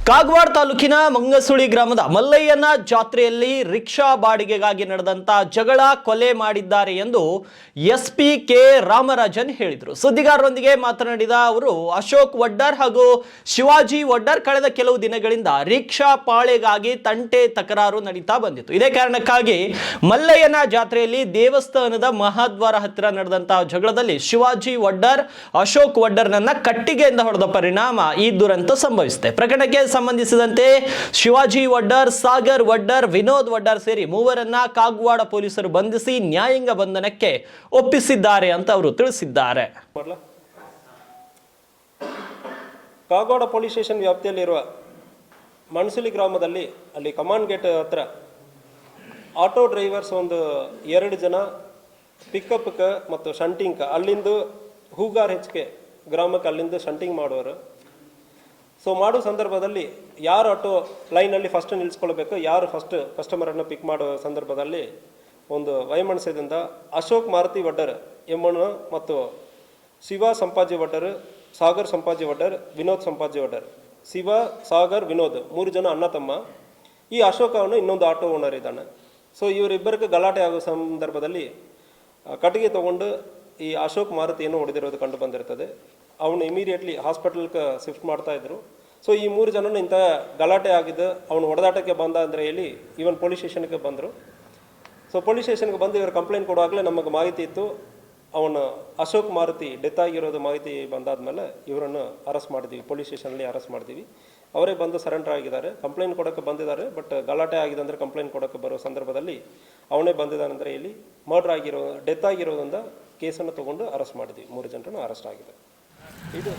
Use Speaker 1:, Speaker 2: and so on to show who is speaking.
Speaker 1: ಕಾಗವಾಡ ತಾಲೂಕಿನ ಮಂಗಸುಳಿ ಗ್ರಾಮದ ಮಲ್ಲಯ್ಯನ ಜಾತ್ರೆಯಲ್ಲಿ ರಿಕ್ಷಾ ಬಾಡಿಗೆಗಾಗಿ ನಡೆದಂತ ಜಗಳ ಕೊಲೆ ಮಾಡಿದ್ದಾರೆ ಎಂದು ಎಸ್ಪಿ ಕೆ ರಾಮರಾಜನ್ ಹೇಳಿದರು. ಸುದ್ದಿಗಾರರೊಂದಿಗೆ ಮಾತನಾಡಿದ ಅವರು, ಅಶೋಕ್ ವಡ್ಡರ್ ಹಾಗೂ ಶಿವಾಜಿ ವಡ್ಡರ್ ಕಳೆದ ಕೆಲವು ದಿನಗಳಿಂದ ರಿಕ್ಷಾ ಪಾಳೆಗಾಗಿ ತಂಟೆ ತಕರಾರು ನಡೀತಾ ಬಂದಿತ್ತು. ಇದೇ ಕಾರಣಕ್ಕಾಗಿ ಮಲ್ಲಯ್ಯನ ಜಾತ್ರೆಯಲ್ಲಿ ದೇವಸ್ಥಾನದ ಮಹಾದ್ವಾರ ಹತ್ತಿರ ನಡೆದಂತಹ ಜಗಳದಲ್ಲಿ ಶಿವಾಜಿ ವಡ್ಡರ್ ಅಶೋಕ್ ವಡ್ಡರ್ನನ್ನ ಕಟ್ಟಿಗೆಯಿಂದ ಹೊಡೆದ ಪರಿಣಾಮ ಈ ದುರಂತ ಸಂಭವಿಸಿದೆ. ಪ್ರಕರಣಕ್ಕೆ ಸಂಬಂಧಿಸಿದಂತೆ ಶಿವಾಜಿ ವಡ್ಡರ್, ಸಾಗರ್ ವಡ್ಡರ್, ವಿನೋದ್ ವಡ್ಡರ್ ಸೇರಿ ಮೂವರನ್ನ ಕಾಗವಾಡ ಪೊಲೀಸರು ಬಂಧಿಸಿ ನ್ಯಾಯಾಂಗ ಬಂಧನಕ್ಕೆ ಒಪ್ಪಿಸಿದ್ದಾರೆ ಅಂತ ಅವರು ತಿಳಿಸಿದ್ದಾರೆ.
Speaker 2: ಕಾಗವಾಡ ಪೊಲೀಸ್ ಸ್ಟೇಷನ್ ವ್ಯಾಪ್ತಿಯಲ್ಲಿರುವ ಮಣಸುಲಿ ಗ್ರಾಮದಲ್ಲಿ ಅಲ್ಲಿ ಕಮಾಂಡ್ ಗೇಟ್ ಹತ್ರ ಆಟೋ ಡ್ರೈವರ್ಸ್ ಒಂದು 2 ಜನ ಪಿಕಪ್ಕ ಮತ್ತು ಶಂಟಿಂಗ್ ಅಲ್ಲಿಂದ ಹೂಗಾರ್ ಹೆಚ್ಚಿಗೆ ಗ್ರಾಮಕ್ಕೆ ಅಲ್ಲಿಂದ ಶಂಟಿಂಗ್ ಮಾಡೋರು. ಸೊ ಮಾಡೋ ಸಂದರ್ಭದಲ್ಲಿ ಯಾರು ಆಟೋ ಲೈನಲ್ಲಿ ಫಸ್ಟ್ ನಿಲ್ಲಿಸ್ಕೊಳ್ಬೇಕು, ಯಾರು ಫಸ್ಟ್ ಕಸ್ಟಮರನ್ನು ಪಿಕ್ ಮಾಡೋ ಸಂದರ್ಭದಲ್ಲಿ ಒಂದು ವೈಮನಸ್ಯದಿಂದ ಅಶೋಕ್ ಮಾರುತಿ ವಡ್ಡರ್ ಎಂಬನು ಮತ್ತು ಶಿವ ಸಂಪಾಜಿ ವಡ್ಡರ್, ಸಾಗರ್ ಸಂಪಾಜಿ ವಡ್ಡರ್, ವಿನೋದ್ ಸಂಪಾಜಿ ವಡ್ಡರ್, ಶಿವ, ಸಾಗರ್, ವಿನೋದ್ 3 ಜನ ಅಣ್ಣ ತಮ್ಮ. ಈ ಅಶೋಕ್ ಅವನು ಇನ್ನೊಂದು ಆಟೋ ಓನರ್ ಇದ್ದಾನೆ. ಸೊ ಇವರಿಬ್ಬರಿಗೆ ಗಲಾಟೆ ಆಗೋ ಸಂದರ್ಭದಲ್ಲಿ ಕಟ್ಟಿಗೆ ತೊಗೊಂಡು ಈ ಅಶೋಕ್ ಮಾರುತಿಯನ್ನು ಹೊಡೆದಿರೋದು ಕಂಡು ಬಂದಿರ್ತದೆ. ಅವನು ಇಮಿಡಿಯೇಟ್ಲಿ ಹಾಸ್ಪಿಟಲ್ಗೆ ಶಿಫ್ಟ್ ಮಾಡ್ತಾ ಇದ್ರು. ಸೊ ಈ 3 ಜನನ ಇಂಥ ಗಲಾಟೆ ಆಗಿದ್ದು ಅವನು ಹೊಡೆದಾಟಕ್ಕೆ ಬಂದ ಅಂದರೆ ಹೇಳಿ ಇವನ್ ಪೊಲೀಸ್ ಸ್ಟೇಷನ್ಗೆ ಬಂದರು. ಸೊ ಪೊಲೀಸ್ ಸ್ಟೇಷನ್ಗೆ ಬಂದು ಇವರು ಕಂಪ್ಲೇಂಟ್ ಕೊಡುವಾಗಲೇ ನಮಗೆ ಮಾಹಿತಿ ಇತ್ತು, ಅವನು ಅಶೋಕ್ ಮಾರುತಿ ಡೆತ್ ಆಗಿರೋದು ಮಾಹಿತಿ ಬಂದಾದ್ಮೇಲೆ ಇವರನ್ನು ಅರೆಸ್ಟ್ ಮಾಡಿದ್ದೀವಿ, ಪೊಲೀಸ್ ಸ್ಟೇಷನಲ್ಲಿ ಅರೆಸ್ಟ್ ಮಾಡಿದ್ದೀವಿ. ಅವರೇ ಬಂದು ಸರೆಂಡರ್ ಆಗಿದ್ದಾರೆ, ಕಂಪ್ಲೇಂಟ್ ಕೊಡೋಕ್ಕೆ ಬಂದಿದ್ದಾರೆ. ಬಟ್ ಗಲಾಟೆ ಆಗಿದೆ ಅಂದರೆ ಕಂಪ್ಲೇಂಟ್ ಕೊಡೋಕ್ಕೆ ಬರೋ ಸಂದರ್ಭದಲ್ಲಿ ಅವನೇ ಬಂದಿದ್ದಾನಂದರೆ ಇಲ್ಲಿ ಮರ್ಡರ್ ಆಗಿರೋ ಡೆತ್ ಆಗಿರೋದ್ರಿಂದ ಕೇಸನ್ನು ತೊಗೊಂಡು ಅರೆಸ್ಟ್ ಮಾಡಿದ್ದೀವಿ. 3 ಜನರನ್ನು ಅರೆಸ್ಟ್ ಆಗಿದೆ. ಇದು